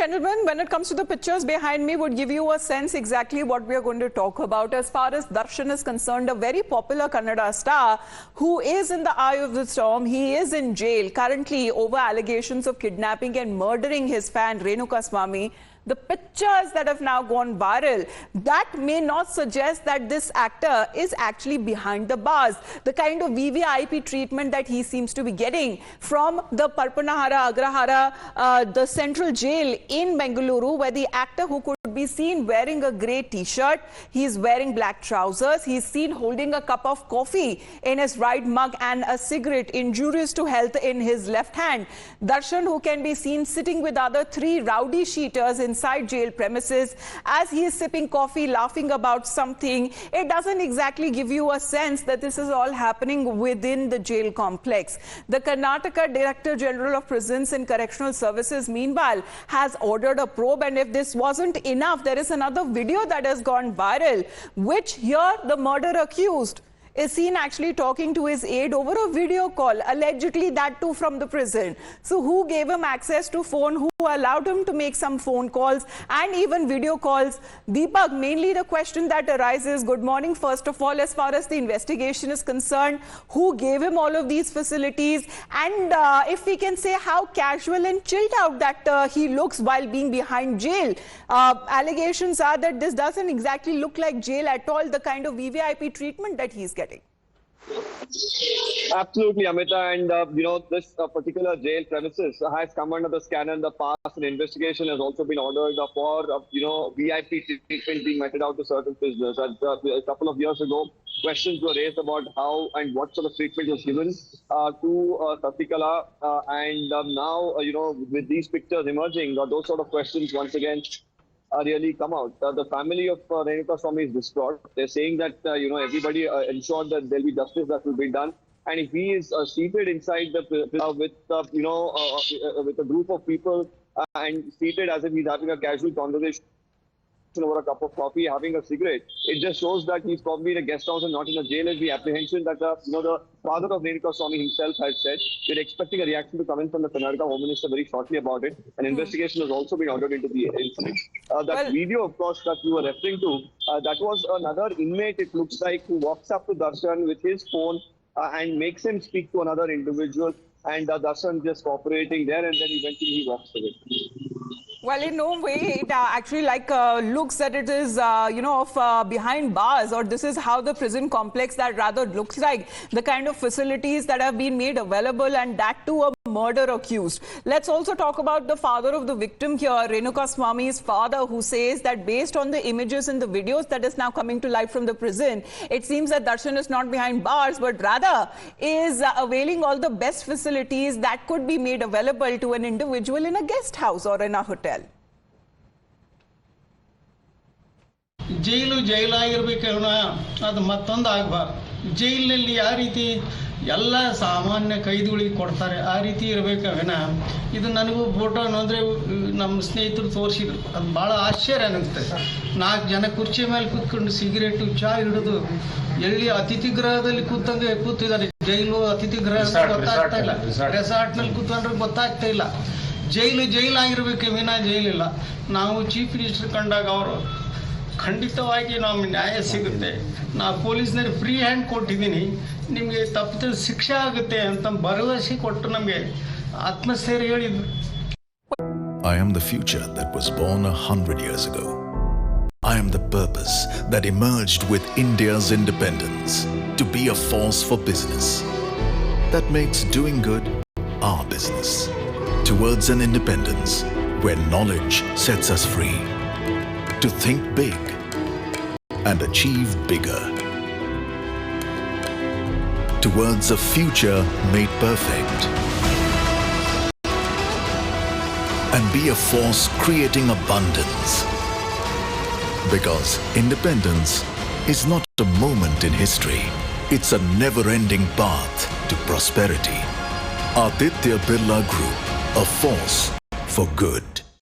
gentlemen, when it comes to the pictures behind me, would give you a sense exactly what we are going to talk about. As far as Darshan is concerned, a very popular Kannada star who is in the eye of the storm. He is in jail currently over allegations of kidnapping and murdering his fan Renukaswamy. The pictures that have now gone viral, that may not suggest that this actor is actually behind the bars. The kind of VVIP treatment that he seems to be getting from the Parpanahara Agrahara, the central jail in Bengaluru, where the actor who could be seen wearing a grey t-shirt, he's wearing black trousers, he's seen holding a cup of coffee in his right mug and a cigarette injurious to health in his left hand. Darshan, who can be seen sitting with other 3 rowdy sheeters inside jail premises as he is sipping coffee, laughing about something. It doesn't exactly give you a sense that this is all happening within the jail complex. The Karnataka Director General of Prisons and Correctional Services, meanwhile, has ordered a probe, and if this wasn't enough, there is another video that has gone viral, which here the murder accused is seen actually talking to his aide over a video call, allegedly that too from the prison. So who gave him access to phone, who allowed him to make some phone calls and even video calls? Deepak, mainly the question that arises, good morning, first of all, as far as the investigation is concerned, who gave him all of these facilities, and if we can say how casual and chilled out that he looks while being behind jail. Allegations are that this doesn't exactly look like jail at all, the kind of VVIP treatment that he's getting. Absolutely, Amita, and this particular jail premises has come under the scanner in the past. An investigation has also been ordered for VIP treatment being meted out to certain prisoners. And a couple of years ago, questions were raised about how and what sort of treatment was given to Sasikala, and now with these pictures emerging, those sort of questions once again really come out. The family of Renukaswamy is distraught. They're saying that everybody ensured that there'll be justice that will be done. And if he is seated inside the with a group of people and seated as if he's having a casual conversation over a cup of coffee, having a cigarette, it just shows that he's probably in a guest house and not in a jail. Is the apprehension that the father of Renukaswamy himself has said. We're expecting a reaction to come in from the Karnataka Home Minister very shortly about it. An investigation has also been ordered into the incident. That video, of course, that you were referring to, that was another inmate, it looks like, who walks up to Darshan with his phone and makes him speak to another individual, and Darshan just cooperating there, and then eventually he walks away. Well, in no way it actually looks that it is, behind bars, or this is how the prison complex that rather looks like, the kind of facilities that have been made available, and that too a murder accused. Let's also talk about the father of the victim here, Renukaswamy's father, who says that based on the images and the videos that is now coming to light from the prison, it seems that Darshan is not behind bars, but rather is availing all the best facilities that could be made available to an individual in a guest house or in a hotel. ಜೈಲಾಗಿರ್ಬೇಕವನ ಅದು ಮತ್ತೊಂದು ಆಗಬಾರ್ದು. ಜೈಲಿನಲ್ಲಿ ಯಾವ ರೀತಿ ಎಲ್ಲ ಸಾಮಾನ್ಯ ಕೈದಿಗಳಿಗೆ ಕೊಡ್ತಾರೆ ಆ ರೀತಿ ಇರಬೇಕವೇನ. ಇದು ನನಗೂ ಫೋಟೋ ಅಂದರೆ ನಮ್ಮ ಸ್ನೇಹಿತರು ತೋರಿಸಿದ್ರು, ಅದು ಭಾಳ ಆಶ್ಚರ್ಯ ಅನ್ನಿಸುತ್ತೆ. 4 ಜನ ಕುರ್ಚಿ ಮೇಲೆ ಕೂತ್ಕೊಂಡು ಸಿಗರೇಟು ಚಾ ಹಿಡಿದು ಎಲ್ಲಿ ಅತಿಥಿ ಗೃಹದಲ್ಲಿ ಕೂತಿದ್ದಾರೆ. ಜೈಲು ಅತಿಥಿ ಗೃಹ ಗೊತ್ತಾಗ್ತಾ ಇಲ್ಲ, ರೆಸಾರ್ಟ್ನಲ್ಲಿ ಕೂತ್ಕೊಂಡ್ರೆ ಗೊತ್ತಾಗ್ತಾ ಇಲ್ಲ. ಜೈಲಾಗಿರ್ಬೇಕು ವಿನಾ ಜೈಲಿಲ್ಲ. ನಾವು ಚೀಫ್ ಮಿನಿಸ್ಟರ್ ಕಂಡಾಗ ಅವರು ಖಂಡಿತವಾಗಿ ನಮಗೆ ನ್ಯಾಯ ಸಿಗುತ್ತೆ, ನಾವು ಪೊಲೀಸ್ನಲ್ಲಿ ಫ್ರೀ ಹ್ಯಾಂಡ್ ಕೊಟ್ಟಿದ್ದೀನಿ, ನಿಮಗೆ ತಪ್ಪಿದ ಶಿಕ್ಷೆ ಆಗುತ್ತೆ ಅಂತ ಭರವಸೆ ಕೊಟ್ಟು ನಮಗೆ ಆತ್ಮಸ್ಥೈರ್ಯ ಹೇಳಿದ್ರು. I am the future that was born 100 years ago. I am the purpose that emerged with India's independence, to be a force for business that makes doing good our business, towards an independence where knowledge sets us free, to think big and achieve bigger, towards a future made perfect, and be a force creating abundance. Because independence is not a moment in history, it's a never-ending path to prosperity. Aditya Birla Group, a force for good.